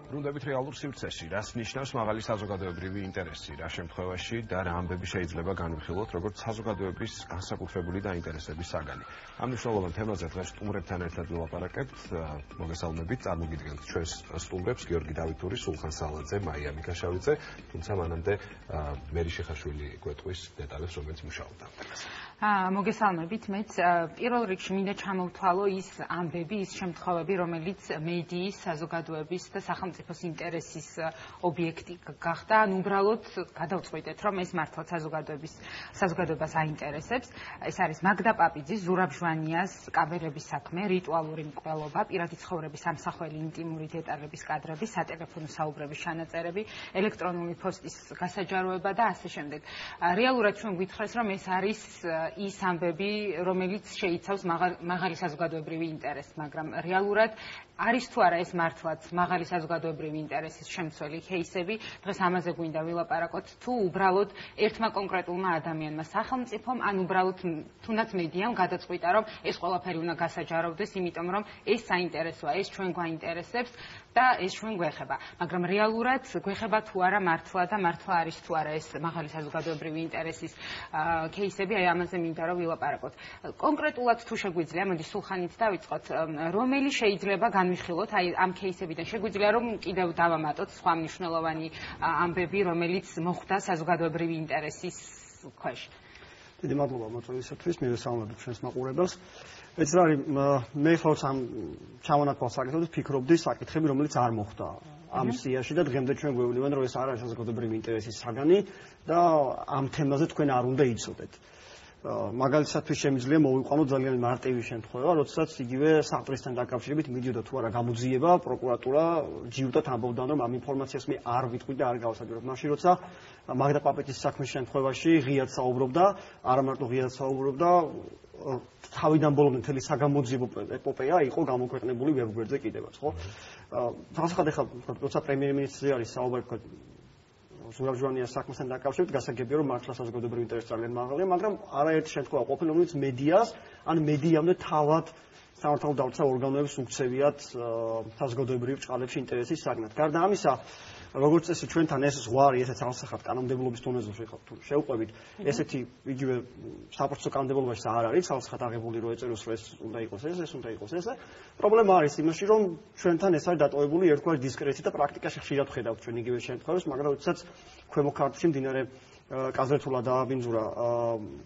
ბრუნდებით რეალურ სივრცეში, რას ნიშნავს მაღალი საზოგადოებრივი ინტერესი, რა შემთხვევაში და რა ამბები შეიძლება განვიხილოთ, როგორც საზოგადოების განსაკუთრებული დაინტერესების საგანი. ამ მნიშვნელოვან თემაზე დღეს სტუმრებთან ერთად ვილაპარაკებთ. მოგესალმებით, წარმოგიდგენთ ჩვენს სტუმრებს გიორგი დავითური, სულხან სალაძე, მაია მიკაშავიძე, თუმცა მანამდე მერი შეხაშვილი გვეტყვის დეტალებს, რომელიც მუშაობდა. მოგესალმებით, მეც პირველ რიგში მინდა ჩამოვთვალო ის ამბები, ის შემთხვევები, რომელიც მედიის, საზოგადოების და სახელმწიფოს ინტერესის ობიექტი გახდა, ან უბრალოდ გადავწყვიტეთ, რომ ეს მართლა საზოგადოებას აინტერესებს. ეს არის მაგდა პაპიძის, ზურაბ ჟვანიას კაბერების საქმე, რიტუალური მკვლელობა, პირადი ცხოვრების ამსახველი ინტიმური დეტალების კადრები, სატელეფონო საუბრების ჩანაწერები, ელექტრონული პოსტის გასაჯაროება და ასე შემდეგ. რეალურად ჩვენ გვითხრეს, რომ ეს არის ის ამბები, რომელიც შეიცავს მაღალი საზოგადოებრივი ინტერესს, მაგრამ რეალურად არის თუ არა ეს მართლაც მაღალი საზოგადოებრივი ინტერესის შემცველი кейსები, დღეს ამაზე გვინდა ვილაპარაკოთ, თუ უბრალოდ ერთმა კონკრეტულმა ადამიანმა, სახელმწიფომ, ან უბრალოდ თუნდაც მედიამ გადაწყვიტა, რომ ეს ყველაფერი უნდა გასაჯაროვდეს, იმიტომ რომ ეს საინტერესოა, ეს ჩვენ გვაინტერესებს და ეს ჩვენ გვეხება. მაგრამ რეალურად გვეხება თუ არა მართლა და მართლა არის თუ არა ეს მაღალი საზოგადოებრივი ინტერესის кейსები, აი ამაზე მინდა რომ ვილაპარაკოთ. კონკრეტულად თუ შეგვიძლია, მოდი სულხანით დავიწყოთ, რომელი შეიძლება განვიხილოთ, აი ამ кейსებიდან შეგვიძლია რომ კიდევ დავამატოთ სხვა მნიშვნელოვანი ამბები, რომელიც მოხდა საზოგადოებრივი ინტერესის ქვეშ. დიდი მადლობა მოწვევისათვის, მივესალმებით ჩვენს მაყურებელს. ეს არის მე ხალხს ამ ჩამონათვალ საკითხებს ფიქრობდი საკითხები, რომელიც არ მოხდა ამ სიაში და დღემდე ჩვენ გვეუბნებიან, რომ ეს არ არის საზოგადოებრივი ინტერესის საგანი და ამ თემაზე თქვენ არ უნდა იცოდეთ. მაგალითად შემიძლია მოვიყვანოთ ძალიან მარტივი შემთხვევა, როდესაც იგივე საყდრისთან დაკავშირებით მიდიოდა თუ არა გამოძიება, პროკურატურა ჯიუტად ამბობდა, რომ ამ ინფორმაციას მე არ ვიტყვი და არ გავასაჯაროთ. მაშინ როცა მაგდა პაპიძის საქმის შემთხვევაში ღიად საუბრობდა, არა მარტო ღიად საუბრობდა, თავიდან ბოლომდე მთელი საგამოძიებო ეპოპეა იყო გამოქვეყნებული ვებგვერდზე კიდევაც, ხო? თავსახად ეხლა როცა პრემიერ-მინისტრი არის საუბარი ზურაბ ჟვანიას საქმესთან დაკავშირებით, გასაგებია რომ მართლა საზოგადოებრივი ინტერესი ძალიან მაღალია, მაგრამ არაერთი შემთხვევა ყოფილა, რომელიც მედიას ან მედიამდე თავად სამართალ დავცა ორგანოებს უქცევიათ საზოგადოებრივ ჭყალებში ინტერესის საგნად. გარდა ამისა, როგორც წესი ჩვენთან ეს ზღვარი, ესეც ალსახად კანონმდებლობის დონეზე შევყვებით, ესეთი იგივე საპროცესო კანონმდებლობაში არ არის ალსახად აღებული, რომ ეწეროს რომ ეს უნდა იყოს ეს უნდა იყოს ესე. პრობლემა არის იმაში, რომ ჩვენთან ეს არის დატოვებული ერთგვარი დისკრეცია და პრაქტიკაში ხშირად ვხედავთ ჩვენ იგივე შემთხვევებს, მაგრამ როდესაც ქვემო ქართლში მდინარე კაზრეთულა დააბინძურა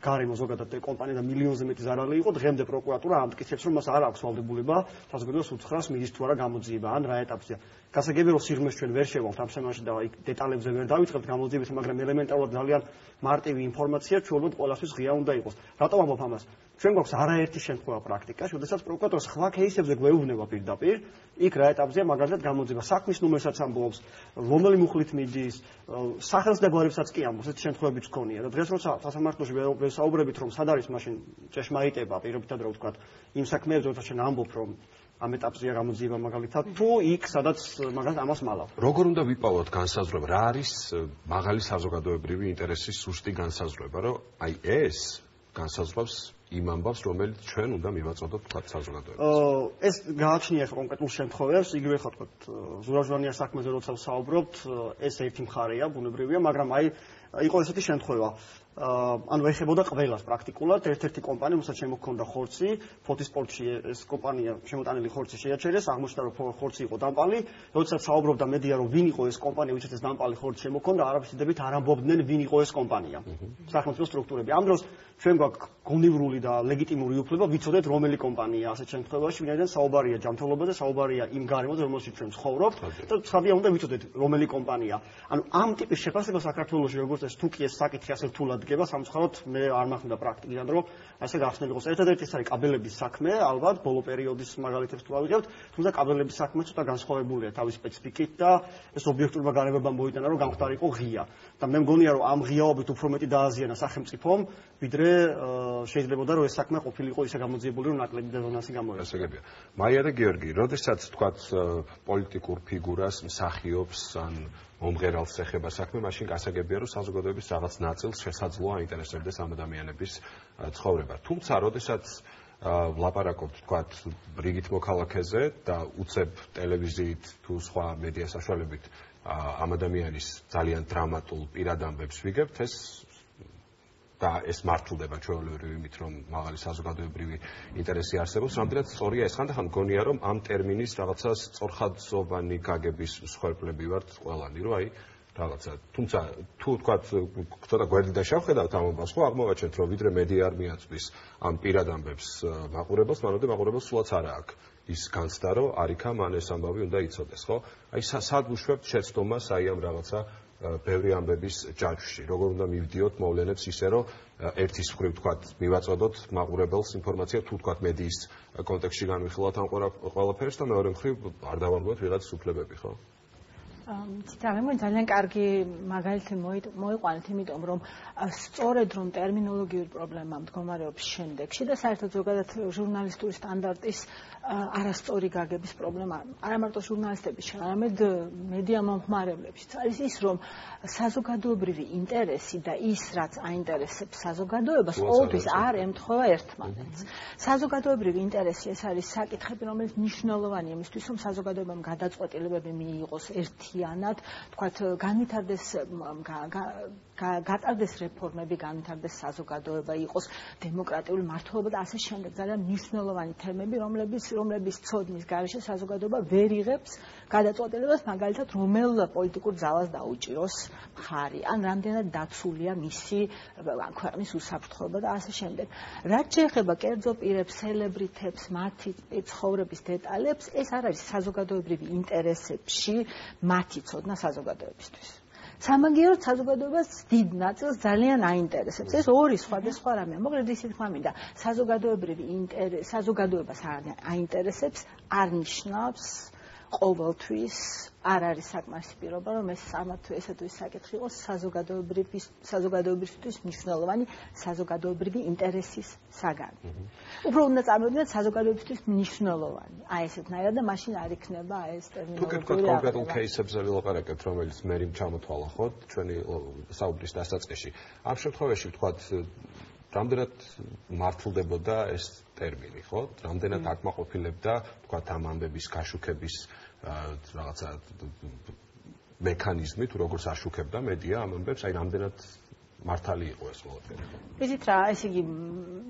გარემო ზოგადად კომპანია და მილიონზე მეტი ზარალი იყო, დღემდე პროკურატურა ამტკიცებს, რომ მას არ აქვს ვალდებულება საზოგადოებას უთხრას მიდის თუ არა გამოძიება ან რა ეტაპზეა. გასაგებია რომ სიღრმეს ჩვენ ვერ შევავთ ამ თემაში და იქ დეტალებზე ვერ დავიწყებთ გამოძიების, მაგრამ ელემენტარულად ძალიან მარტივი ინფორმაცია ჩვეულებრივ ყველასთვის ღია უნდა იყოს. რატომ ამბობ ამას? ჩვენ გვაქვს არაერთი შემთხვევა პრაქტიკაში, როდესაც პროკურატურა სხვა кейსებზე გვეუბნება პირდაპირ, იქ რა ეტაპზეა მაგალითად გამოძიება, საქმის ნომერსაც ამბობს, რომელი მუხლით მიდის, სახელმწიფოებსაც კი ამბობს, ეს შემთხვევებიც გქონია და დღეს როცა სასამართლოში ვესაუბრებით, რომ სად არის მაშინ ჭეშმარიტება, პირობითად რა ვთქვათ, იმ საქმეებზე, როცა შენ ამბობ, რომ ამ ეტაპზეა გამოძიება მაგალითად, თუ იქ სადაც მაგალითად ამას მალავ. როგორ უნდა ვიპოვოთ განსაზღვრება, რა არის მაღალი საზოგადოებრივი ინტერესის სუსტი განსაზღვრება, რომ აი ეს განსაზღვრავს იმ ამბავს, რომელიც ჩვენ უნდა მივაწოდოთ თქვა საზოგადოებას. ეს გააჩნია კონკრეტულ შემთხვევებს, იგივე ხო თქვა ზურაბ ჟვანიას საქმეზე როცა ვსაუბრობთ, ეს ერთი მხარეა, ბუნებრივია, მაგრამ აი იყო ესეთი შემთხვევა. ანუ ეხებოდა ყველას პრაქტიკულად, ერთ-ერთი კომპანია, რომელსაც შემოქონდა ხორცი, ფოტოსპორტში ეს კომპანია შემოტანილი ხორცი შეაჩერეს, აღმოჩნდა რომ ხორცი იყო დამპალი, როდესაც საუბრობდა მედია რომ ვინ იყო ეს კომპანია, ვისაც ეს დამპალი ხორცი შემოქონდა, არაფრით არ ამბობდნენ ვინ იყო ეს კომპანია. სახელმწიფო სტრუქტურები. ამ დროს ჩვენ გვაქვს გონივრული და ლეგიტიმური უფლება ვიცოდეთ რომელი კომპანია ასეთ შემთხვევაში, ვინაიდან საუბარია ჯანმრთელობაზე, საუბარია იმ გარემოზე, რომელშიც ჩვენ ცხოვრობთ და ცხადია უნდა ვიცოდეთ რომელი კომპანია. ანუ ამ ტიპის შეფასება საქართველოში როგორც ეს თუ კი ეს საკითხი ასე რთულად დგება, სამწუხაროდ მე არ მაχνდა პრაქტიკიდან, რომ ასე გახსნილ იყოს. ერთადერთი ეს არის კაბელების საქმე, ალბათ ბოლო პერიოდის მაგალითებს თუ ავიღებთ, თუმცა კაბელების საქმე ცოტა განსხვავებულია თავის სპეციფიკით და ეს ობიექტურმა გარემოებამ მოიტანა, რომ გამხდარიყო ღია. და მე მგონია, რომ ამ ღიაობით უფრო მეტი დააზიანა სახელმწიფომ, ვიდრე შეიძლებოდა რომ ეს საქმე ყოფილიყო ისე გამოძიებული, რომ ნაკლები რეზონანსი გამოეცა. გასაგებია. მაია და გიორგი, როდესაც თქვათ პოლიტიკურ ფიგურას მსახიობს ან მომღერალს ეხება საქმე, მაშინ გასაგებია რომ საზოგადოების რაღაც ნაწილს შესაძლოა აინტერესებდეს ამ ადამიანების ცხოვრება. თუმცა, როდესაც ლაპარაკობთ თქვათ რიგით მოქალაქეზე და უცებ ტელევიზიით თუ სხვა მედია საშუალებით ამ ადამიანის ძალიან დრამატულ პირად ამბებს ვიგებთ და ეს მართლდება ჩვეულებრივ იმით რომ მაღალი საზოგადოებრივი ინტერესი არსებობს რამდენად სწორია ეს ხანდახან მგონია რომ ამ ტერმინის რაღაცა სწორხაზოვანი გაგების მსხვერპლები ვართ ყველანი რომ აი რაღაცა თუმცა თუ თქვათ ცოტა გვერდიდან შევხედავთ ამ ამბავს ხო აღმოვაჩენთ რომ ვიდრე მედია არ მიაწვის ამ პირად ამბებს მაყურებელს მანამდე მაყურებელს სულაც არა აქვს ის განცდა რომ არიქა მან ეს ამბავი უნდა იცოდეს ხო აი სად უშვებთ შეცდომას აი ამ რაღაცა ბევრი ამბების ჯაჭვში როგორ უნდა მივდიოთ მოვლენებს ისე რომ ერთის მხრივ თქვათ მივაწოდოთ მაყურებელს ინფორმაცია თუ თქვათ მედიის კონტექსტში განვიხილავთ ამ ყველაფერს და მეორე მხრივ არ დავარღვევთ ვიღაც უფლებები ხო ძალიან ძალიან კარგი მაგალითი მოიყვანეთ იმიტომ რომ სწორედ რომ ტერმინოლოგიურ პრობლემა მდგომარეობს შემდეგში და საერთოდ ზოგადად ჟურნალისტური სტანდარტის არასწორი გაგების პრობლემა არა მარტო ჟურნალისტების არამედ მედია მომხმარებლებშიც არის ის რომ საზოგადოებრივი ინტერესი და ის რაც აინტერესებს საზოგადოებას ყოველთვის არ ემთხვევა ერთმანეთს საზოგადოებრივი ინტერესი ეს არის საკითხები რომელიც მნიშვნელოვანია იმისთვის რომ საზოგადოებამ გადაწყვეტილებები მიიღოს ერთიანად თქვათ განვითარდეს გატარდეს რეფორმები განვითარდეს საზოგადოება იყოს დემოკრატიული მართლობა და ასე შემდეგ ძალიან მნიშვნელოვანი თემები რომლების ცოდნის გარეშე საზოგადოება ვერ იღებს გადაწყვეტილებას მაგალითად რომელ პოლიტიკურ ძალას დაუჭიროს მხარი ან რამდენად დაცულია მისი ქვეყნის უსაფრთხოება და ასე შემდეგ რაც შეეხება კერძო პირებს სელებრიტებს მათი ცხოვრების დეტალებს ეს არ არის საზოგადოებრივი ინტერესებში მათი ცოდნა საზოგადოებისთვის სამაგიეროდ საზოგადოებას დიდ ნაწილს ძალიან აინტერესებს. ეს ორი სხვადასხვა რამეა. მოკლედ ისე თქვა მინდა, საზოგადოებას აინტერესებს არ ნიშნავს ყოველთვის არ არის საკმარისი პირობა რომ ეს ესეთუის საკითხი იყოს საზოგადოებისთვის მნიშვნელოვანი საზოგადოებრივი ინტერესის საგანი. უფრო უნდა წარმოვიდგინოთ საზოგადოებისთვის მნიშვნელოვანი. აი ესეთნაირად და მაშინ არ იქნება ეს ტერმინოლოგია. თუ კონკრეტულ кейსებზე ვილაპარაკებთ, რომელიც მე ჩამოთვალა ხო ჩვენი საუბრის დასაწყისში. ამ შემთხვევაში ვთქვათ რამდენად მართლდებოდა ეს ტერმინი, ხო? რამდენად აკმაყოფილებდა, თქვათ ამ ამბების გაშუქების რაღაცა მექანიზმი, თუ როგორც აშუქებდა მედია ამ ამბებს, აი რამდენად მართალი იყო ეს ყველაფერი. ვიცით რა, ესე იგი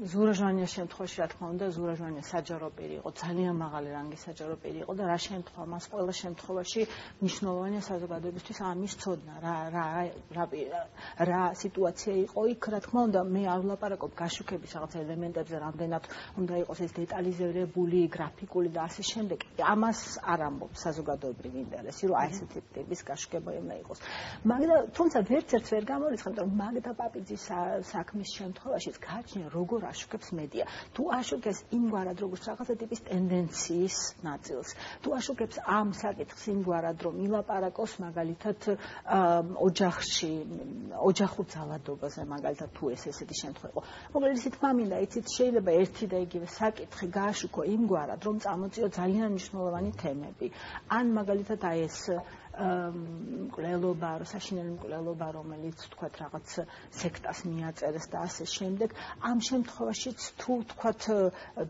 ზურაჟვანიას შემთხვევაში რა თქმა უნდა, ზურაჟვანია საჯარო პირი იყო, ძალიან მაღალი რანგის საჯარო პირი იყო და რა შემთხვევა მას ყველა შემთხვევაში მნიშვნელოვანია საზოგადოებისთვის ამის ცოდნა, რა სიტუაცია იყო იქ, რა თქმა უნდა, მე არ ვლაპარაკობ გაშუქების რაღაც ელემენტებზე, რამდენად უნდა იყოს ეს დეტალიზირებული, გრაფიკული და ასე შემდეგ. ამას არ ამბობ საზოგადოებრივი ინტერესი, რომ აი ესეთი ტიპის გაშუქება უნდა იყოს. მაგრამ თუმცა ვერცერთს ვერ გამორიცხავ, რომ და პაპიძის საქმის შემთხვევაშიც გააჩნია როგორ აშუქებს მედია. თუ აშუქებს იმგვარად როგორც რაღაცა ტიპის ტენდენციის ნაწილს. თუ აშუქებს ამ საკითხს იმგვარად რომ ილაპარაკოს მაგალითად ოჯახში, ოჯახურ ძალადობაზე მაგალითად თუ ესეთი შემთხვევა იყო. მოკლედ ისე თქვა მინდა, იცით შეიძლება ერთი და იგივე საკითხი გააშუქო იმგვარად რომ წამოწიო ძალიან მნიშვნელოვანი თემები. ან მაგალითად აი ეს მკვლელობა, საშინელი მკვლელობა, რომელიც თქვათ რაღაც სექტას მიაწერეს და ასე შემდეგ, ამ შემთხვევაშიც თუ თქვათ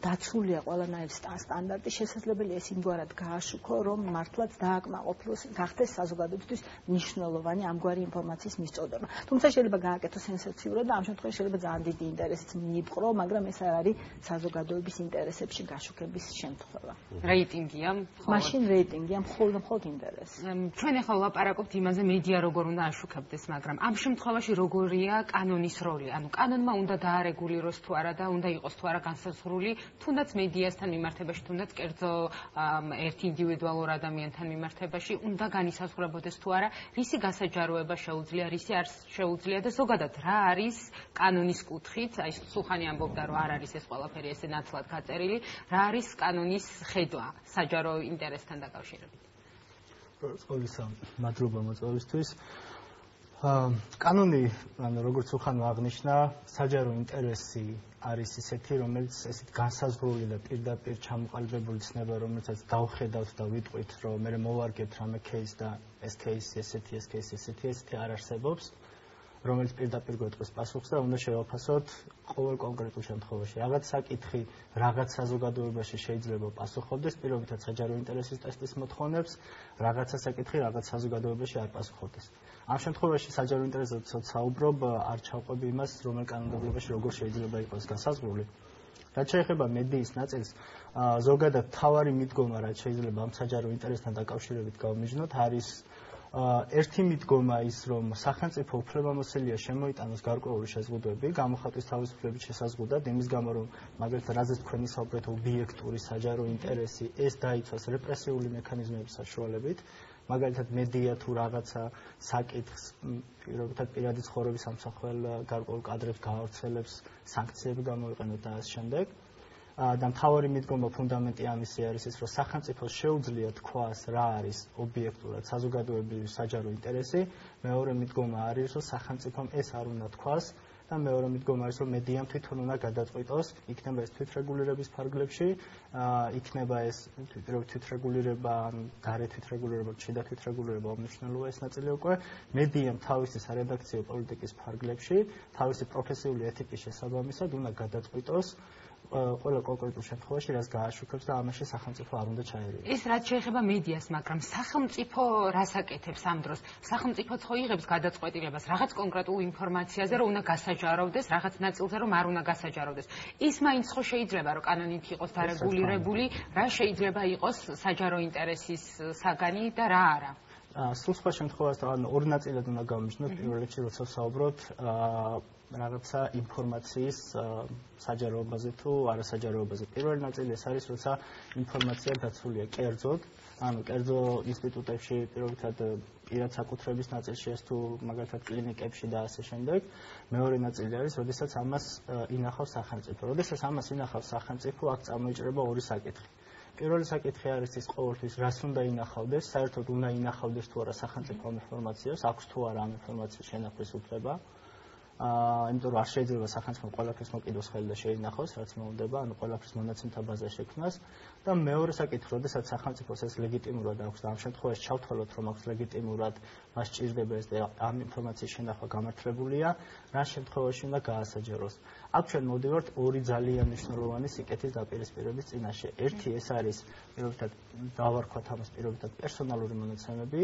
დაცულია ყველანაირი სტანდარტი, შესაძლებელია ეს იმგვარად გააშუქო, რომ მართლაც დააკმაყოფილოს, გახდეს საზოგადოებისთვის მნიშვნელოვანი ამგვარი ინფორმაციის მისწოდება. თუმცა შეიძლება გააკეთოს სენსაციურად და ამ შემთხვევაში შეიძლება ძალიან დიდი ინტერესიც მიიპყრო, მაგრამ ეს არ არის საზოგადოების ინტერესებში გაშუქების შემთხვევა. რეიტინგია, მაშინ რეიტინგია მხოლოდ ინტერესი. ჩვენ ახლა ვლაპარაკობთ იმაზე მედია როგორ უნდა აშუქებდეს, მაგრამ ამ შემთხვევაში როგორია კანონის როლი? ანუ კანონმა უნდა დაარეგულიროს თუ არა და უნდა იყოს თუ არა განსაზღვრული, თუნდაც მედიასთან მიმართებაში, თუნდაც კერძო ერთ ინდივიდუალურ ადამიანთან მიმართებაში უნდა განისაზღვრებოდეს თუ არა, რისი გასაჯაროება შეუძლია, რისი არ შეუძლია და ზოგადად რა არის კანონის კუთხით? აი სულხანი ამბობდა, რომ არ არის ეს ყველაფერი ესე ნათლად გაწერილი, რა არის კანონის ხედვა საჯარო ინტერესთან დაკავშირებით? ყოველისა მადლობა მოწვევისთვის. კანონი, ანუ როგორც უხანო აღნიშნა, საჯარო ინტერესი არის ისეთი, რომელიც ესეთ განსაზღვრული და პირდაპირ ჩამოყალიბებული ცნება, რომელსაც დავხედავთ და ვიტყვით, რომ მე მოვარგებთ რამე кейს და ეს кейსი ესეთი, ეს кейსი ესეთი არ არსებობს. რომელიც პირდაპირ გვეტყვის პასუხს და უნდა შევაფასოთ ყოველ კონკრეტულ შემთხვევაში. რაღაც საკითხი რაღაც საზოგადოებაში შეიძლება პასუხობდეს პირობითად საჯარო ინტერესის ტესტის მოთხოვნებს, რაღაცა საკითხი რაღაც საზოგადოებაში არ პასუხობდეს. ამ შემთხვევაში საჯარო ინტერესზე საუბრობ, არ ჩავყვები იმას, რომელ კანონმდებლობაში როგორ შეიძლება იყოს განსაზღვრული. რაც შეეხება მედიის ნაწილს, ზოგადად თავარი მიდგომა, რაც შეიძლება ამ საჯარო ინტერესთან დაკავშირებით გავმიჯნოთ, არის ერთი მიდგომა ის, რომ სახელმწიფო უფლებამოსილია შემოიტანოს გარკვეული შეზღუდვები, გამოხატვის თავისუფლებით შესაზღუდად, იმის გამო, რომ მაგალითად, რაზეც თქვენ ისაუბრეთ, ობიექტური საჯარო ინტერესი, ეს დაიცვას რეპრესიული მექანიზმების საშუალებით. მაგალითად, მედია თუ რაღაცა საკითხს პირობითად პირადი ცხოვრების ამსახველ გარკვეულ კადრებს გაავრცელებს, სანქციები გამოიყენოთ და ასე შემდეგ. და მთავარი მიდგომა ფუნდამენტი ამისი არის ის, რომ სახელმწიფოს შეუძლია თქვას რა არის ობიექტურად საზოგადოებრივი საჯარო ინტერესი. მეორე მიდგომა არის, რომ სახელმწიფომ ეს არ უნდა თქვას და მეორე მიდგომა არის, რომ მედიამ თვითონ უნდა გადაწყვიტოს, იქნება ეს თვითრეგულირების ფარგლებში, იქნება ეს თვითრეგულირება, გარე თვითრეგულირება, შიდა თვითრეგულირება, უმნიშვნელოა ეს ნაწილი უკვე. მედიამ თავისი სარედაქციო პოლიტიკის ფარგლებში, თავისი პროფესიული ეთიკის შესაბამისად უნდა გადაწყვიტოს ყველა კონკრეტულ შემთხვევაში რაც გააშუქებს და ამაში სახელმწიფო არ უნდა ჩაერევოს. ეს რაც შეეხება მედიას, მაგრამ სახელმწიფო რას აკეთებს ამ დროს? სახელმწიფოც ხო იღებს გადაწყვეტილებას რაღაც კონკრეტულ ინფორმაციაზე, რომ უნდა გასაჯაროვდეს, რაღაც ნაწილზე რომ არ უნდა გასაჯაროვდეს. ის მაინც ხო შეიძლება რომ კანონით იყოს დარეგულირებული, რა შეიძლება იყოს საჯარო ინტერესის საგანი და რა არა. სულ სხვა შემთხვევაში ორი ნაწილად უნდა გავმიჯნოთ. პირველ რიგში როცა ვსაუბრობთ რაღაცა ინფორმაციის საჯაროებაზე თუ არასაჯაროებაზე. პირველი ნაწილი ეს არის, როცა ინფორმაცია დაცულია კერძოდ, ანუ კერძო ინსტიტუტებში, პირობითად პირად საკუთრების ნაწილში ეს თუ მაგალითად კლინიკებში და ასე შემდეგ. მეორე ნაწილი არის, როდესაც ამას ინახავს სახელმწიფო. როდესაც ამას ინახავს სახელმწიფო, აქ წარმოიჭრება ორი საკითხი. პირველი საკითხი არის ის ყოველთვის რას უნდა ინახავდეს, საერთოდ უნდა ინახავდეს თუ არა სახელმწიფო ინფორმაციას, აქვს თუ არა ამ ინფორმაციის შენახვის უფლება. იმიტომ რომ არ შეიძლება სახელმწიფო ყველაფერს მოკიდოს ხელი და შეინახოს, რაც მოუნდება, ანუ ყველაფრის მონაცემთა ბაზა შექმნას. და მეორე საკითხი, როდესაც სახელმწიფოს ეს ლეგიტიმურად აქვს და ამ შემთხვევაში ჩავთვალოთ, რომ აქვს ლეგიტიმურად, მას სჭირდება ეს და ამ ინფორმაციის შენახვა გამართლებულია, რა შემთხვევაში უნდა გაასაჯაროს. აქ ჩვენ მოვდივართ ორი ძალიან მნიშვნელოვანი სიკეთის დაპირისპირების წინაშე. ერთი ეს არის პირობითად დავარქვათ ამას პირობითად პერსონალური მონაცემები,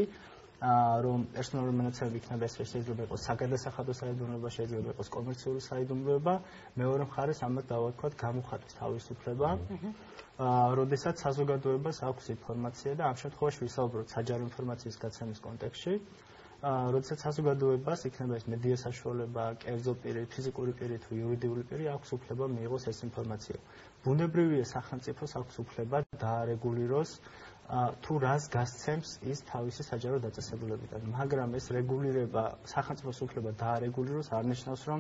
რომ პერსონალური მონაცემები იქნება ეს შეიძლება იყოს საგადასახადო საიდუმლოება, შეიძლება იყოს კომერციული საიდუმლოება. მეორე მხარეს ამას დავარქვათ გამოხატვის თავისუფლება. როდესაც საზოგადოებას აქვს ინფორმაცია და ამ შემთხვევაში ვისაუბროთ საჯარო ინფორმაციის გაცემის კონტექსტში, როდესაც საზოგადოებას იქნება ეს მედია საშუალება, კერძო პირი, ფიზიკური პირი თუ იურიდიული პირი აქვს უფლება მიიღოს ეს ინფორმაცია. ბუნებრივია სახელმწიფოს აქვს უფლება დაარეგულიროს თუ რას გასცემს ის თავისი საჯარო დაწესებულებიდან, მაგრამ ეს რეგულირება სახელმწიფოს უფლება დაარეგულიროს არ ნიშნავს, რომ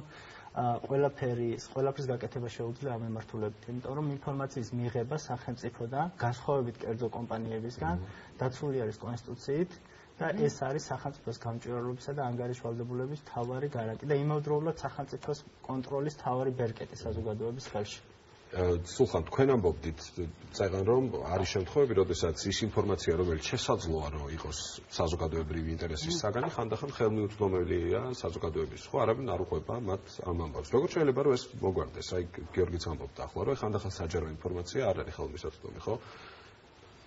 ყველაფრის გაკეთება შეუძლია ამ მიმართულებით, იმიტომ რომ ინფორმაციის მიღება სახელმწიფოდან, განსხვავებით კერძო კომპანიებისგან, დაცული არის კონსტიტუციით და ეს არის სახელმწიფოს გამჭვირვალობისა და ანგარიშ ვალდებულების მთავარი გარანტი და იმავდროულად სახელმწიფოს კონტროლის მთავარი ბერკეტი საზოგადოების ხელში. სულხან, თქვენ ამბობდით, წეგან რომ არის შემთხვევები, როდესაც ის ინფორმაცია, რომელიც შესაძლოა რომ იყოს საზოგადოებრივი ინტერესის საგანი, ხანდახან ხელმიუწვდომელია საზოგადოების. ხო, არავინ არ უყვება მათ ამ ამბავს. როგორ შეიძლება რომ ეს მოგვარდეს? აი, გიორგიც ამბობდა ახლა, რომ ხანდახან საჯარო ინფორმაცია არ არის ხელმისაწვდომი, ხო?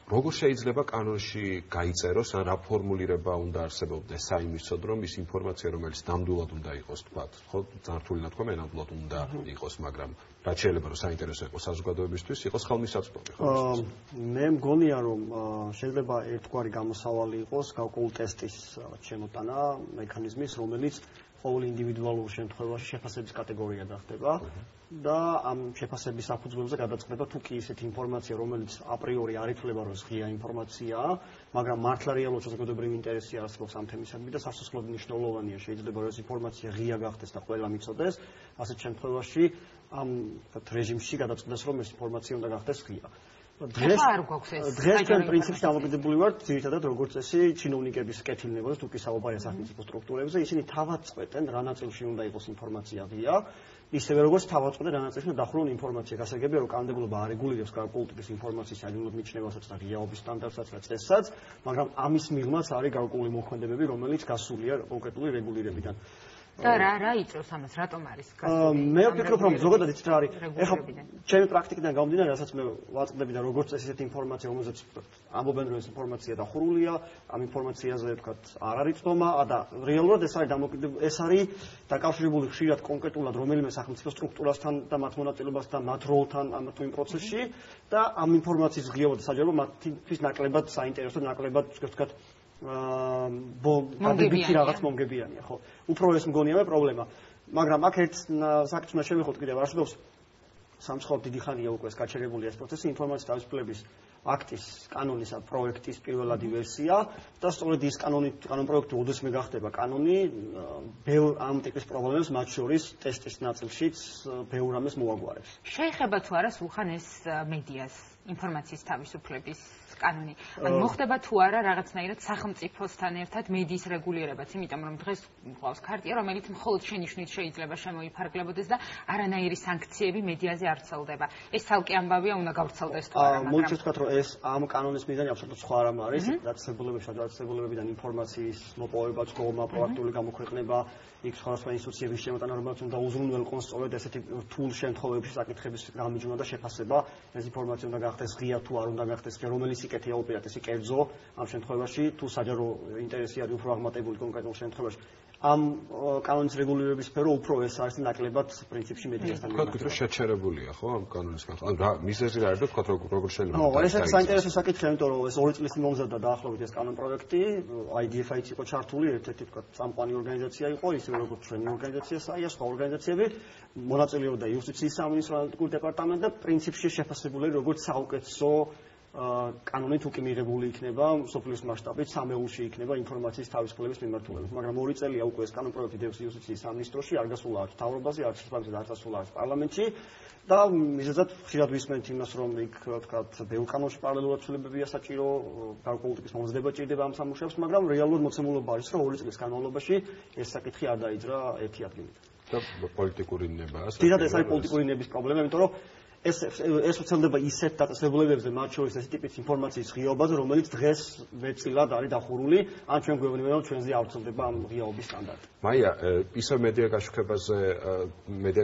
როგორ შეიძლება კანონში გაიწეროს, ან რა ფორმულირება უნდა არსებობდეს საიმისოდ, რომ ის ინფორმაცია, რომელიც ნამდვილად უნდა იყოს, თქვათ, ხო, ძართული ნათქვამი ნამდვილად უნდა იყოს, მაგრამ რაც შეიძლება რომ საინტერესო იყოს საზოგადოებისთვის, იყოს ხელმისაწვდომი, ხო? მე მგონია, რომ შეიძლება ერთგვარი გამოსავალი იყოს გარკვეული ტესტის შემოტანა მექანიზმის, რომელიც ყოველ ინდივიდუალურ შემთხვევაში შეფასების კატეგორია გახდება და ამ შეფასების საფუძველზე გადაწყდება თუ კი ისეთი ინფორმაცია, რომელიც აპრიორი არ ითვლება რომ ღია ინფორმაციაა, მაგრამ მართლა რეალურად საზოგადოებრივი ინტერესი არსებობს ამ თემისადმი და სასუსლოდ მნიშვნელოვანია, შეიძლება რომ ეს ინფორმაცია ღია გახდეს და ყველა მიცოდეს, ასეთ შემთხვევაში ამ რეჟიმში გადაწყდეს რომ ეს ინფორმაცია უნდა გახდეს ღია. დღეს ჩვენ პრინციპში დამოკიდებული ვართ ძირითადად როგორც წესი ჩინოვნიკების კეთილნებაზე თუ კი საუბარია სახელმწიფო სტრუქტურებზე, ისინი თავად წყვეტენ რა ნაწილში უნდა იყოს ინფორმაცია ღია, ისევე როგორც თავად წყვეტენ რა ნაწილში უნდა დახურონ ინფორმაცია. გასაგებია რომ კანონმდებლობა არეგულირებს გარკვეული ტიპის ინფორმაციის აჯანყებულ მიჩნევასაც და ღიაობის სტანდარტსაც და წესსაც, მაგრამ ამის მიღმაც არის გარკვეული მოქმედებები, რომელიც გასულია კონკრეტული რეგულირებიდან. და რა იწევს ამას, რატომ არის გასული? მე ვფიქრობ, რომ ზოგადად იცით რა არის. ეხლა ჩემი პრაქტიკიდან გამომდინარე, რასაც მე ვაწყდები და როგორც წესი ესეთი ინფორმაცია, რომელზეც ამბობენ, რომ ეს ინფორმაცია დახურულია, ამ ინფორმაციაზე ვთქვათ, არ არის ცნობა და რეალურად ეს არის დაკავშირებული ხშირად კონკრეტულად რომელიმე სახელმწიფო სტრუქტურასთან და მათ მონაწილეობასთან, მათ როლთან ამ თუ იმ პროცესში და ამ ინფორმაციის ღიობა და საჯარო მათთვის ნაკლებად საინტერესო, ნაკლებად ვთქვათ დადებითი რაღაც მომგებიანია, ხო? უფრო ეს მგონია პრობლემა. მაგრამ აქ ერთ საკითხს უნდა შევეხოთ კიდევ არსებობს სამწუხაროდ დიდი ხანია უკვე ეს გაჩერებული ეს პროცესი ინფორმაციის თავისუფლების აქტის კანონის პროექტის პირველადი ვერსია და სწორედ ის კანონპროექტი ოდესმე გახდება კანონი ბევრ ამ ტიპის პრობლემებს მათ შორის ტესტის ნაწილშიც ბევრ ამას მოაგვარებს. შეიძლება თუ არა სულხან ეს მედიას ინფორმაციის თავისუფლების კანონი. ან მოხდება თუ არა რაღაცნაირად სახელმწიფოსთან ერთად მედიის რეგულირებაც, იმიტომ რომ დღეს გვყავს ქარტია, რომელიც მხოლოდ შენიშვნით შეიძლება შემოიფარგლებოდეს და არანაირი სანქციები მედიაზე არ ვრცელდება. ეს ცალკე ამბავია, უნდა გავრცელდეს თუ არა, მაგრამ მოიჭირთ ვთქვათ, რომ ეს ამ კანონის მიზანი აბსოლუტურად სხვა რამ არის, დაწესებულებებიდან ინფორმაციის მოპოვება, წყობა, პროაქტიული გამოქვეყნება, იქ სხვადასხვა ინსტიტუციების შემოტანა, რომელიც უნდა უზრუნველყოს სწორედ ესეთი რთულ შემთხვევებში საკითხების გამიჯვნა და შეფასება, ეს ინფორმაცია უნდა გახდეს ღია თუ არ უნდა გახდეს, რომელიც იკეთია უპირატესი კერძო ამ შემთხვევაში, თუ საჯარო ინტერესი არის უფრო აღმატებული კონკრეტულ შემთხვევაში. ამ კანონის რეგულირების სფერო უფრო ეს არის ნაკლებად პრინციპში მედიასთან. თქვით რომ შეჩერებულია, ხო, ამ კანონის განხილვა. ანუ რა მიზეზი რა არის და თქვათ როგორ შეიძლება. ხო, ეს არის საინტერესო საკითხი, იმიტომ რომ ეს 2 წლის წინ მომზადდა დაახლოებით ეს კანონპროექტი, IDFI-ც იყო ჩართული, ერთ-ერთი თქვათ წამყვანი ორგანიზაცია იყო, ისე როგორც ჩვენი ორგანიზაცია, SAIA, სხვა ორგანიზაციები, მონაწილეობდა იუსტიციის სამინისტრო ანალიტიკური დეპარტამენტი და პრინციპში შეფასებული როგორც საუკეთესო კანონით უკვე მიღებული იქნება სოფლის მასშტაბით სამეულში იქნება ინფორმაციის თავისუფლების მიმართულებით, მაგრამ 2 წელია უკვე ეს კანონპროექტი დევს იუსტიციის სამინისტროში, არ გასულა არც მთავრობაზე, არც შესაბამისად არ გასულა არც პარლამენტში და მიზეზად ხშირად ვისმენთ იმას, რომ იქ ვთქვათ, ბევრ კანონში პარალელურად ცვლილებებია საჭირო, გარკვეული მომზადება ჭირდება ამ სამუშაოებს, მაგრამ რეალურად მოცემულობა არის, რომ 2 წლის განმავლობაში ეს საკითხი არ დაიძრა ერთი ადგილით. და პოლიტიკური ნებაა. დიდად ეს არის პოლიტიკური ნების პრობლემა, იმიტომ რომ ეს ვრცელდება ისეთ დაწესებულებებზე, მათ შორის ეს ტიპის ინფორმაციის ღიობაზე, რომელიც დღეს მეტწილად არის დახურული, ან ჩვენ გვეუბნება, რომ ჩვენზე არ ვრცელდება ამ ღიაობის სტანდარტი. მაია, ისე მედია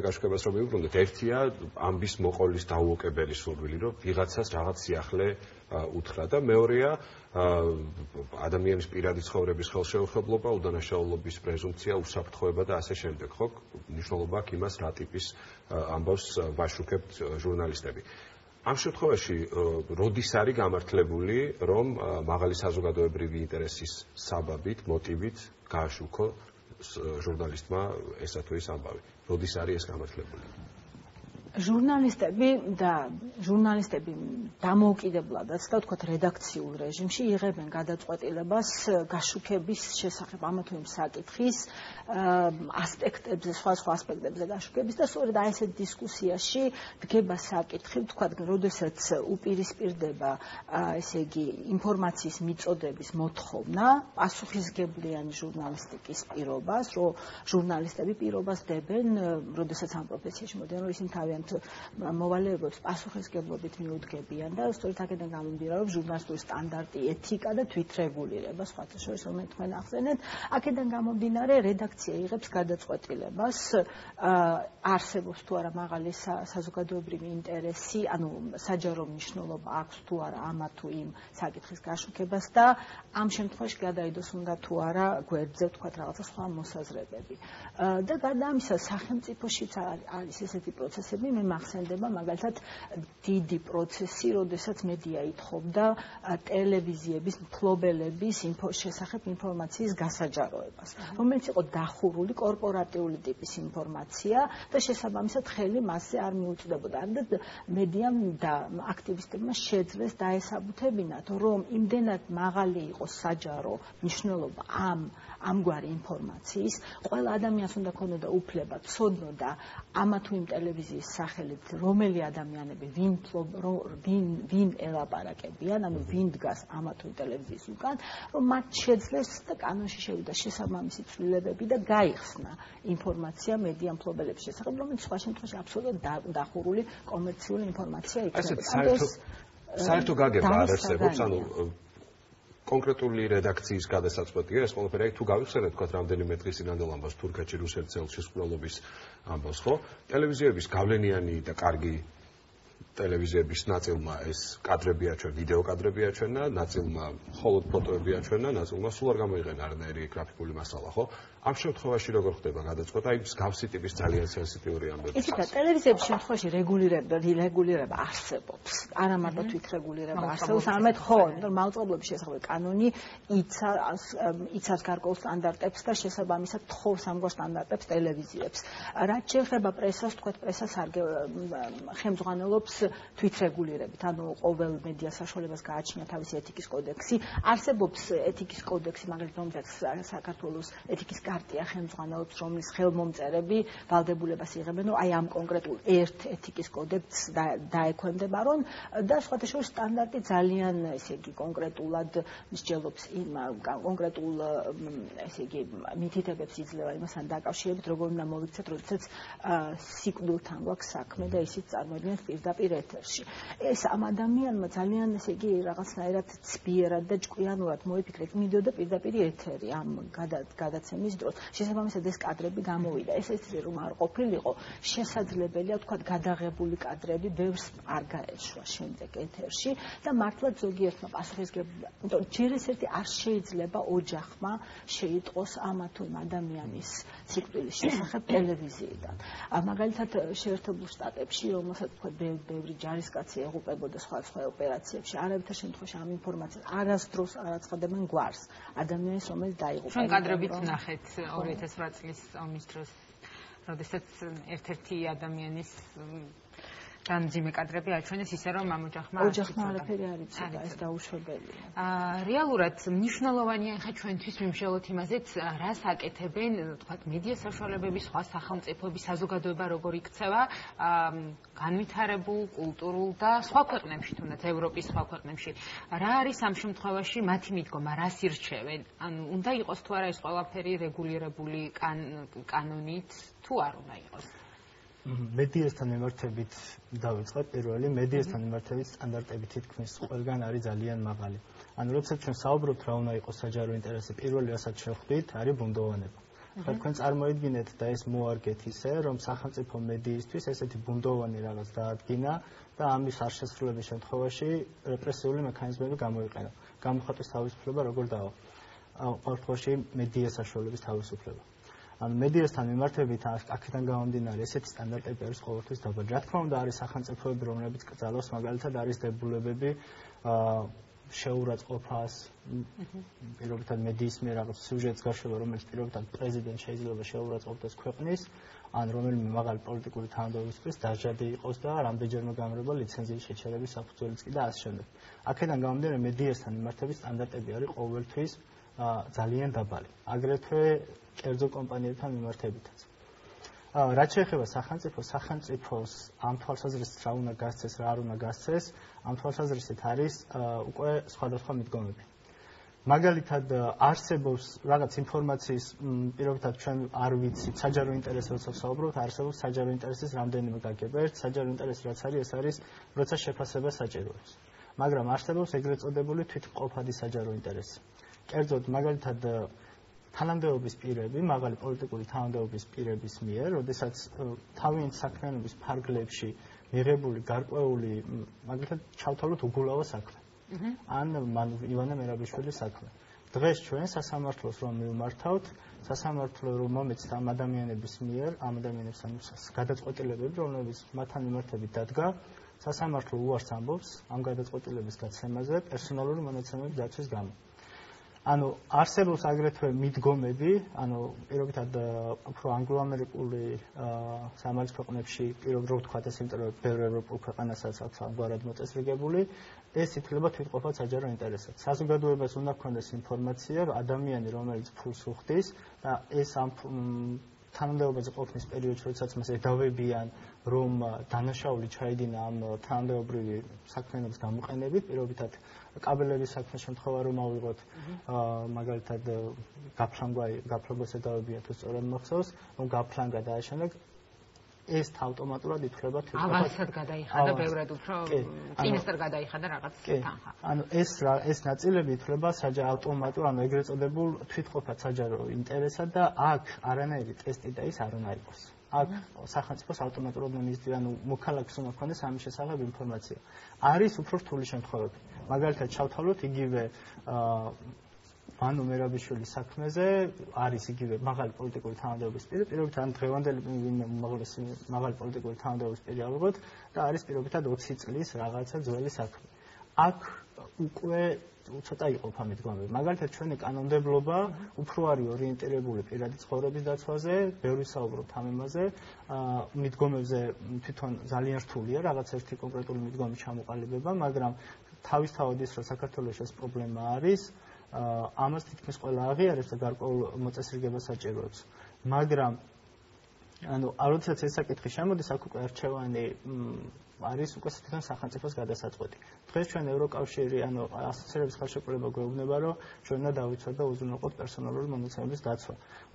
გაშუქებას რომ ვიუბრუნდეთ, ერთია ამბის მოყოლის დაუოკებელი სურვილი, რომ ვიღაცას რაღაც სიახლე უთხრა და მეორეა ადამიანის პირადი ცხოვრების ხელშეუხებლობა, უდანაშაულობის პრეზუმპცია, უსაფრთხოება და ასე შემდეგ, ხო? მნიშვნელობა აქვს იმას, რა ტიპის ამბავს ვაშუქებთ ჟურნალისტები. ამ შემთხვევაში როდის არის გამართლებული, რომ მაღალი საზოგადოებრივი ინტერესის საბაბით, მოტივით გააშუქო ჟურნალისტმა ესა თუ ის ამბავი? როდის არის ეს გამართლებული? ჟურნალისტები დამოუკიდებლადაც და ვთქვათ რედაქციულ რეჟიმში იღებენ გადაწყვეტილებას გაშუქების შესახებ ამა თუ იმ საკითხის ასპექტებზე, სხვა ასპექტებზე გაშუქების და სწორედ აი ესეთ დისკუსიაში დგება საკითხი, ვთქვათ, როდესაც უპირისპირდება ესე იგი ინფორმაციის მიწოდების მოთხოვნა პასუხისგებლიანი ჟურნალისტიკის პირობას, რომ ჟურნალისტები პირობას დებენ, როდესაც ამ პროფესიაში მოდიან, რომ ისინი თავიანთ მოვალეობებს პასუხისგებლობით მიუდგებიან და სწორედ აქედან გამომდინარე, რომ ჟურნალისტური სტანდარტი, ეთიკა და თვითრეგულირება, სხვათა შორის რომელიც თქვენ ახსენეთ, აქედან გამომდინარე რედაქცია იღებს გადაწყვეტილებას, არსებობს თუ არა მაღალი საზოგადოებრივი ინტერესი, ანუ საჯარო მნიშვნელობა აქვს თუ არა ამა თუ იმ საკითხის გაშუქებას და ამ შემთხვევაში გადაიდოს უნდა თუ არა გვერდზე ვთქვათ რაღაცა სხვა მოსაზრებები. და გარდა ამისა, სახელმწიფოშიც არის ესეთი პროცესები, მე მახსენდება მაგალითად დიდი პროცესი, როდესაც მედია ითხოვდა ტელევიზიების მფლობელების შესახებ ინფორმაციის გასაჯაროებას, რომელიც იყო დახურული კორპორატიული ტიპის ინფორმაცია და შესაბამისად ხელი მასზე არ მიუწვდებოდა. და მედიამ და აქტივისტებმა შეძლეს დაესაბუთებინათ, რომ იმდენად მაღალი იყო საჯარო მნიშვნელობა ამგვარი ინფორმაციის, ყველა ადამიანს უნდა ქონოდა უფლება ცოდნოდა ამა თუ იმ ტელევიზიის სახელით რომელი ადამიანები ვინ ელაპარაკებიან, ანუ ვინ დგას ამა თუ იმ ტელევიზიის უკან, რომ მათ შეძლეს და კანონში შევიდა შესაბამისი ცვლილებები და გაიხსნა ინფორმაცია მედია მფლობელების შესახებ, რომელიც სხვა შემთხვევაში აბსოლუტურად დახურული კომერციული ინფორმაცია იქნება. საერთო გაგება არ არსებობს, ანუ კონკრეტული რედაქციის გადასაწყვეტია ეს ყველაფერი. თუ გავიხსენეთ თქვა რამდენიმე დღის წინანდელ ამბავს თურქეთში რუსეთის ხელშისწყლობის ამბავს, ხო? ტელევიზიების გავლენიანი და კარგი ტელევიზიების ნაწილმა ეს კადრები აჩვენა, ვიდეო კადრები აჩვენა, ნაწილმა მხოლოდ ფოტოები აჩვენა, ნაწილმა სულ არ გამოიყენა არანაირი გრაფიკული მასალა, ხო? ამ შემთხვევაში როგორ ხდება გადაწყვეტა აი მსგავსი ტიპის ძალიან სენსიტიური ამბების? ისეთ ტელევიზიების შემთხვევაში რეგულირება არსებობს. არა მარტო თვითრეგულირება არსებობს, არამედ ხო, იმიტომ რომ მაუწყებლობის შესახებ კანონი იცავს გარკვეულ სტანდარტებს და შესაბამისად თხოვს ამგვარ სტანდარტებს ტელევიზიებს. რაც შეეხება პრესას, თქვათ პრესას ხელმძღვანელობს თვითრეგულირებით, ანუ ყოველ მედია საშუალებას გააჩნია თავისი ეთიკის კოდექსი. არსებობს ეთიკის კოდექსი, მაგალითად, რომელსაც საქართველოს ეთიკის კარტია ხელმძღვანელობს, რომლის ხელმომწერები ვალდებულებას იღებენ, რომ აი ამ კონკრეტულ ერთ ეთიკის კოდექსს დაექვემდება, რომ და სხვათა შორის სტანდარტი ძალიან, ესე იგი, კონკრეტულად მსჯელობს იმ კონკრეტულ, ესე იგი, მითითებებს იძლევა იმასთან დაკავშირებით, როგორ უნდა მოვიქცეთ, როდესაც სიკვდილთან გვაქვს საქმე და ისიც წარმოიდგინეთ პირდაპირ ეთერში. ეს ამ ადამიანმა ძალიან, ესე იგი, რაღაცნაირად ცბიერად და ჭკვიანურად მოიფიქრა, მიდიოდა პირდაპირ ეთერი ამ გადაცემის დროს. შესაბამისად ეს კადრები გამოვიდა. ეს რომ არ ყოფილიყო, შესაძლებელია თქვა გადაღებული კადრები ბევრს არ გაეშვა შემდეგ ეთერში და მართლაც ზოგიერთმა პასუხისგებლობა. იმიტომ ჯერ ეს ერთი არ შეიძლება ოჯახმა შეიტყოს ამა თუ იმ ადამიანის სიკვდილის შესახებ ტელევიზიიდან. მაგალითად შეერთებულ შტატებში, რომელსაც თქვა ბევრი ჯარისკაცი ეღუპებოდა სხვა ოპერაციებში, არავითარ შემთხვევაში ამ ინფორმაციას არასდროს არ აცხადებენ გვარს ადამიანის, რომელიც დაიღუპა. ჩვენ კადრებით ვნახეთ 2008 წლის ომის დროს, როდესაც ერთ-ერთი ადამიანის დამძიმე კადრები აჩვენეს ისე, რომ ამ ოჯახმა არაფერი არ იცოდა, ეს დაუშვებელია. რეალურად მნიშვნელოვანია ხა ჩვენთვის ვიმსჯელოთ იმაზეც, რას აკეთებენ, თქვათ, მედია საშუალებების, სხვა სახელმწიფოების, საზოგადოება როგორ იქცევა განვითარებულ, კულტურულ და სხვა ქვეყნებში, თუნდაც ევროპის სხვა ქვეყნებში. რა არის ამ შემთხვევაში მათი მიდგომა, რას ირჩევენ? ანუ უნდა იყოს თუ არა ეს ყველაფერი რეგულირებული კანონით, თუ არ უნდა იყოს? მედიასთან მიმართებით დავიწყებ პირველი, მედიასთან მიმართებით სტანდარტები თითქმის ყველგან არის ძალიან მაღალი. ანუ როდესაც ჩვენ საუბრობთ რა უნდა იყოს საჯარო ინტერესი, პირველი რასაც შევხვდით, არის ბუნდოვანება. თქვენ წარმოიდგინეთ და ეს მოარგეთ ისე, რომ სახელმწიფო მედიისთვის ესეთი ბუნდოვანი რაღაც დაადგინა და ამის არ შესრულების შემთხვევაში რეპრესიული მექანიზმები გამოიყენა. გამოხატვის თავისუფლება როგორ დავა? ყოველ შემთხვევაში მედია საშუალების თავისუფლება. ანუ მედიასთან მიმართებით აქედან გამომდინარე ესეთი სტანდარტები არის ყოველთვის დაბალი. რა თქმა უნდა, არის სახელმწიფოები, რომლებიც კრძალავს, მაგალითად არის დებულებები შეურაცხყოფას, პირობითად მედიის მიერ რაღაც სიუჟეტს გაშვება, რომელიც პირობითად პრეზიდენტ შეიძლება შეურაცხყოფდეს ქვეყნის, ან რომელიმე მაღალი პოლიტიკური თანამდებობისთვის დაჟადი იყოს და რამდენჯერმე გამრება ლიცენზიის შეჩერების საფუძველიც კი და ასე შემდეგ. აქედან გამომდინარე მედიასთან მიმართებით სტანდარტები არის ყოველთვის ძალიან დაბალი. აგრეთვე კერძო კომპანიებთან მიმართებითაც. რაც შეეხება სახელმწიფოს ამ თვალსაზრისით რა უნდა გასცეს, რა არ უნდა გასცეს, ამ თვალსაზრისით არის უკვე სხვადასხვა მიდგომები. მაგალითად არსებობს რაღაც ინფორმაციის, პირობითად ჩვენ არ ვიცით, საჯარო ინტერესებსაც ვსაუბრობთ, არსებობს საჯარო ინტერესის რამდენიმე გაგება. ერთ საჯარო ინტერესი რაც არის, ეს არის, როცა შეფასება საჭიროებს. მაგრამ არსებობს ეგრეთ წოდებული თვითმყოფადი საჯარო ინტერესი. კერძოდ მაგალითად თანამდებობის პირები, მაღალი პოლიტიკური თანამდებობის პირების მიერ, როდესაც თავიანთი საქმიანობის ფარგლებში მიღებული გარკვეული, მაგალითად ჩავთვალოთ უგულავო საქმე. ან ივანე მერაბიშვილის საქმე. დღეს ჩვენ სასამართლოს რომ მივმართავთ, სასამართლო რომ მომეცთ ამ ადამიანების მიერ, ამ ადამიანებთან გადაწყვეტილებები, რომლებიც მათთან მიმართებით დადგა, სასამართლო უარს ამბობს ამ გადაწყვეტილების გაცემაზე პერსონალური მონაცემების დაცვის გამო. ანუ არსებობს აგრეთვე მიდგომები, ანუ პირობითად უფრო ანგლო-ამერიკული სამართლის ქვეყნებში, პირობითად ვთქვათ ეს იმიტომ რომ ბევრ ევროპულ ქვეყანასაც აქვს ამგვარად მოწესრიგებული, ეს ითვლება თვითმყოფად საჯარო ინტერესად. საზოგადოებას უნდა ჰქონდეს ინფორმაცია, ადამიანი რომელიც ფულს უხდის და ეს ამ თანამდებობაზე ყოფნის პერიოდში, როდესაც მას ედავებიან, რომ დანაშაული ჩაიდინა ამ თანამდებობრივი საქმიანობის გამოყენებით, პირობითად კაბელების საქმის შემთხვევა რომ ავიღოთ, მაგალითად გაფლანგვას ედავებიან თუ სწორად მახსოვს, რომ გაფლანგა და ამავდროულად ეს ავტომატურად ითვლება თვითონ ავანსად გადაიხადა ბევრად უფრო წინასწარ გადაიხადა რაღაც თანხა. ანუ ეს ნაწილები ითვლება ავტომატურად, ანუ ეგრეთ წოდებულ თვითყოფად საჯარო ინტერესად და აქ არანაირი ტესტი და ის არ უნდა იყოს. აქ სახელმწიფოს ავტომატურად მისდიან, ანუ მოქალაქეს უნდა ქონდეს ამის შესახებ ინფორმაცია. არის უფრო რთული შემთხვევები. მაგალითად, ჩავთვალოთ იგივე ბანო მერაბიშვილის საქმეზე, არის იგივე მაღალი პოლიტიკური თანამდებობის პირი, პირობითად ან დღევანდელი მაღალი პოლიტიკური თანამდებობის პირი ავიღოთ და არის პირობითად 20 წლის რაღაცა ძველი საქმე. აქ უკვე ცოტა იყოფა მიდგომები. მაგალითად, ჩვენი კანონმდებლობა უფრო არის ორიენტირებული პირადი ცხოვრების დაცვაზე, ბევრი საუბრობთ ამ იმაზე, მიდგომებზე თვითონ ძალიან რთულია რაღაც ერთი კონკრეტული მიდგომის ჩამოყალიბება, მაგრამ თავისთავად ის, რომ საქართველოს ეს პრობლემა არის, ამას თითქმის ყველა აღიარებს და გარკვეულ მოწესრიგებას საჭიროებს. მაგრამ ანუ როდესაც ეს საკითხი შემოდის, აქ უკვე არჩევანი არის უკვე თვითონ სახელმწიფოს გადასაწყვეტი. დღეს ჩვენ ევროკავშირი, ანუ ასოცირების ხელშეკრულება გვეუბნება, რომ ჩვენ უნდა დავიცვათ და უზრუნველყოთ პერსონალური მონაცემების დაცვა.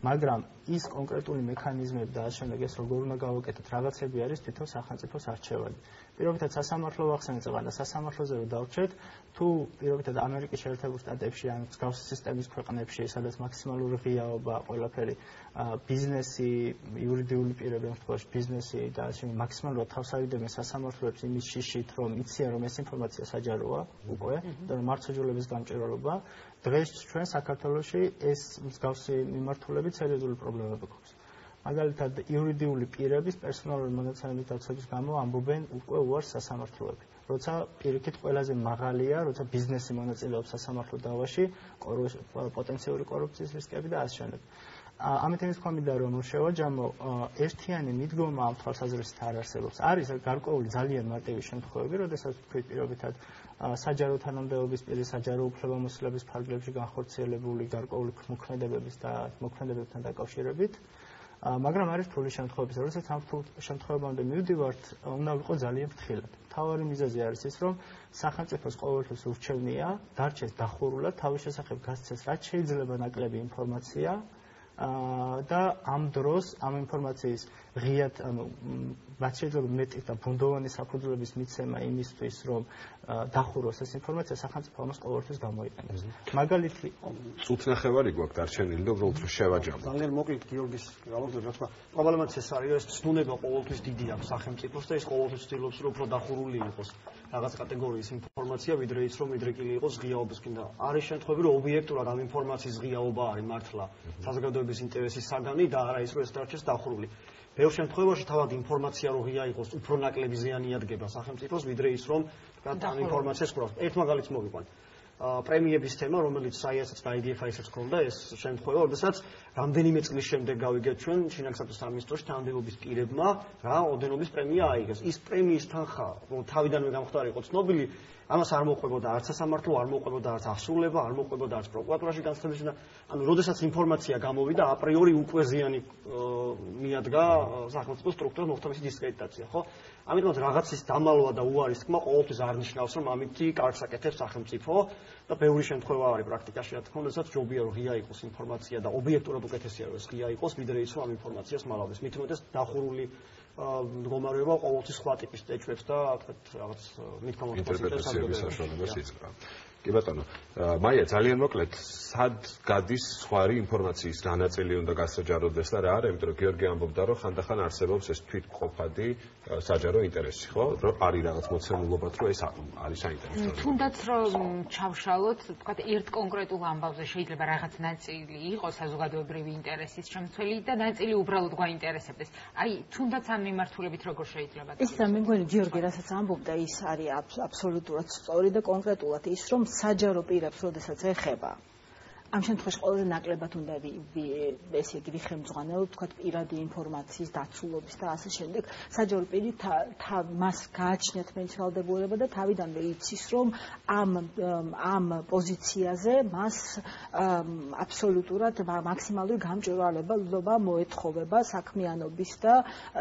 მაგრამ ის კონკრეტული მექანიზმები და ამავდროულად ეს როგორ უნდა გავაკეთოთ, რაღაცები არის თვითონ სახელმწიფოს არჩევანი. პირობითად სასამართლო ვახსენეთ და სასამართლოზე რომ დავრჩეთ, თუ პირობითად ამერიკის შეერთებულ შტატებში ან მსგავსი სისტემის ქვეყნებში, სადაც მაქსიმალური ღიაობა ყველაფერი ბიზნესი, იურიდიული პირები, თქოს ბიზნესი და ასე მაქსიმალურად თავს ავიდნენ სასამართლოებს იმის შიშით, რომ იციან, რომ ეს ინფორმაცია საჯაროა უკვე და რომ მართლმსაჯულების გამჭვირვალობა, დღეს ჩვენ საქართველოში ეს მსგავსი მიმართულებით სერიოზული პრობლემები გვაქვს. მაგალითად, იურიდიული პირების პერსონალური მონაცემების დაცვების გამო ამბობენ უკვე უარს სასამართლოები. როცა პირიქით ყველაზე მაღალია, როცა ბიზნესი მონაწილეობს სასამართლო დავაში, პოტენციური კორუფციის რისკები და ასე შემდეგ. ამით იმის თქვა რომ შევაჯამო ერთიანი მიდგომა ამ თვალსაზრისით არ არსებობს. არის გარკვეული ძალიან მარტივი შემთხვევები, როდესაც თქვით პირობითად საჯარო თანამდებობის პირი საჯარო უფლებამოსილების ფარგლებში განხორციელებული გარკვეული მოქმედებების და მოქმედებებთან დაკავშირებით. მაგრამ არის რთული შემთხვევები, როდესაც ამ შემთხვევებამდე მივდივართ, უნდა ვიყო ძალიან ფრთხილად. მთავარი მიზეზი არის ის, რომ სახელმწიფოს ყოველთვის ურჩევნია დარჩეს დახურულად, თავის შესახებ გასცეს რაც შეიძლება ნაკლები ინფორმაცია და ამ დროს ამ ინფორმაციის ღიად, ანუ რაც შეიძლება მეტი და ბუნდოვანი საფუძვლების მიცემა იმისთვის, რომ დახუროს ეს ინფორმაცია, სახელმწიფო ამას ყოველთვის გამოიყენებს. მაგალითი წუთნახევარი გვაქვს დარჩენილი და უბრალოდ შევაჯამოთ. ძალიან მოკლედ გიორგის გამოგზავნე, რა თქმა უნდა, პრობლემაც ეს არის, რომ ეს ცნუნება ყოველთვის დიდი აქვს სახელმწიფოს და ეს ყოველთვის ცდილობს, რომ უფრო დახურული იყოს რაღაც კატეგორიის ინფორმაცია, ვიდრე ის, რომ მიდრეკილი იყოს ღიაობისკენ და არის შემთხვევები, რომ ობიექტურად ამ ინფორმაციის ღიაობა არის მართლა საზოგადოების ინტერესის საგანი და არა ის, რომ ეს დარჩეს დახურული. ბევრ შემთხვევაში თავად ინფორმაცია რო ღია იყოს, უფრო ნაკლები ზიანი ადგება სახელმწიფოს, ვიდრე ის, რომ ამ ინფორმაციას ყურავს. ერთ მაგალითს მოვიყვან. პრემიების თემა, რომელიც SAIA-საც და IDFI-საც ჰქონდა, ეს შემთხვევა, როდესაც რამდენიმე წლის შემდეგ გავიგეთ ჩვენ შინაგანსაკუთრების სამინისტროში თანამდებობის პირებმა რა ოდენობის პრემია აიღეს. ის პრემიის თანხა, რომ თავიდანვე გამხდარიყო ცნობილი, ამას არ მოყვებოდა არც სასამართლო, არ მოყვებოდა არც აღსრულება, არ მოყვებოდა არც პროკურატურაში განცხადების და ანუ როდესაც ინფორმაცია გამოვიდა, აპრიორი უკვე ზიანი მიადგა სახელმწიფო სტრუქტურას, მოხდა მისი დისკრედიტაცია, ხო? ამიტომაც რაღაცის დამალვა და უარის თქმა ყოველთვის არ ნიშნავს, რომ ამითი კარგს აკეთებს სახელმწიფო და ბევრი შემთხვევა არის პრაქტიკაში, რა თქმა უნდა, როდესაც ჯობია რომ ღია იყოს ინფორმაცია და ობიექტურად უკეთესია რომ ეს ღია იყოს, ვიდრე ის რომ ამ ინფორმაციას მალავდეს. მით უმეტეს დახურული მდგომარეობა ყოველთვის სხვა ტიპის ეჭვებს და რაღაც ინტერპრეტაციების საშუალებას იწყება. კი ბატონო, მაია ძალიან მოკლედ, სად გადის სხვარი ინფორმაციის რა ნაწილი უნდა გასაჯაროდეს და რა არა, იმიტომ რომ გიორგი ამბობდა, რომ ხანდახან არსებობს ეს თვითმყოფადი საჯარო ინტერესი, ხო? რომ არის რაღაც მოცემულობათ, რომ ეს არის საინტერესო. თუნდაც რომ ჩავშალოთ, თქვა ერთ კონკრეტულ ამბავზე შეიძლება რაღაც ნაწილი იყოს საზოგადოებრივი ინტერესის შემცველი და ნაწილი უბრალოდ გვაინტერესებდეს. აი, თუნდაც ამ მიმართულებით როგორ შეიძლება? ის მე მგონი გიორგი რასაც ამბობდა, ის არის აბსოლუტურად სწორი და კონკრეტულად ის, რომ საჯარო პირებს, როდესაც ეხება, ამ შემთხვევაში ყველაზე ნაკლებად უნდა ესე იგი ვიხემძღვანელოთ, თქვა პირადი ინფორმაციის დაცულობის და ასე შემდეგ. საჯარო პირი მას გააჩნიათ მეცვალდებულება და თავიდანვე იცის, რომ ამ პოზიციაზე მას აბსოლუტურად მაქსიმალური გამჭვირვალება მოეთხოვება საქმიანობის და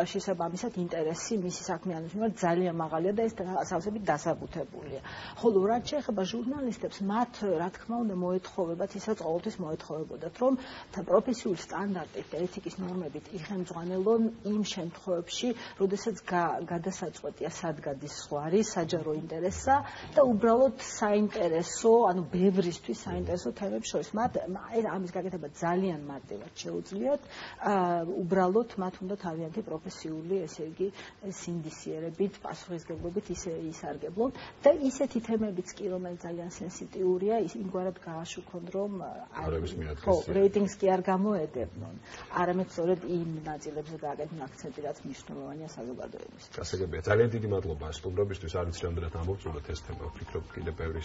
შესაბამისად ინტერესი მისი საქმიანობის მიმართ ძალიან მაღალია და ეს სავსებით დასაბუთებულია. ხოლო რაც შეეხება ჟურნალისტებს, მათ რა თქმა უნდა მოეთხოვებათ ისაც ყოველთვის მოეთხოვებოდათ, რომ პროფესიული სტანდარტით და ეთიკის ნორმებით იხელმძღვანელონ იმ შემთხვევებში, როდესაც გადასაწყვეტია სად გადის ზღვარი, საჯარო ინტერესსა და უბრალოდ საინტერესო, ანუ ბევრისთვის საინტერესო თემებს შორის. ამის გაკეთება ძალიან მარტივად შეუძლიათ, უბრალოდ მათ უნდა თავიანთი პროფესიული, ესე იგი, სინდისიერებით, პასუხისგებლობით ისარგებლონ და ისეთი თემებიც კი, რომელიც ძალიან სენსიტიურია, იმგვარად გააშუქონ, რომ რეიტინგს კი არ გამოედებნონ. არამედ სწორედ იმ ნაწილებზე გააკეთონ აქცენტი, რაც მნიშვნელოვანია საზოგადოებისთვის. გასაგებია, ძალიან დიდი მადლობა სტუმრობისთვის, არ ვიცი რამდენად ამოვწუროთ ეს თემა, ვფიქრობ კიდე ბევრი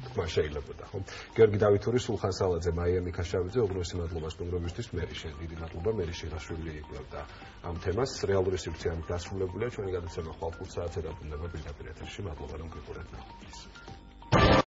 თქმა შეიძლებოდა, ხო? გიორგი დავითური, სულხან სალაძე, მაია მიქაშავითზე, უგროსი მადლობა სტუმრობისთვის, დიდი მადლობა, მერი შიღაშვილი იკვლევდა ამ თემას. რეალური სივრცე ამ დასრულებულია, ჩვენი გადაცემა ხვალ 5 საათზე დაბრუნდება პირდაპირ ეთერში. მადლობა რომ გიყურებთ.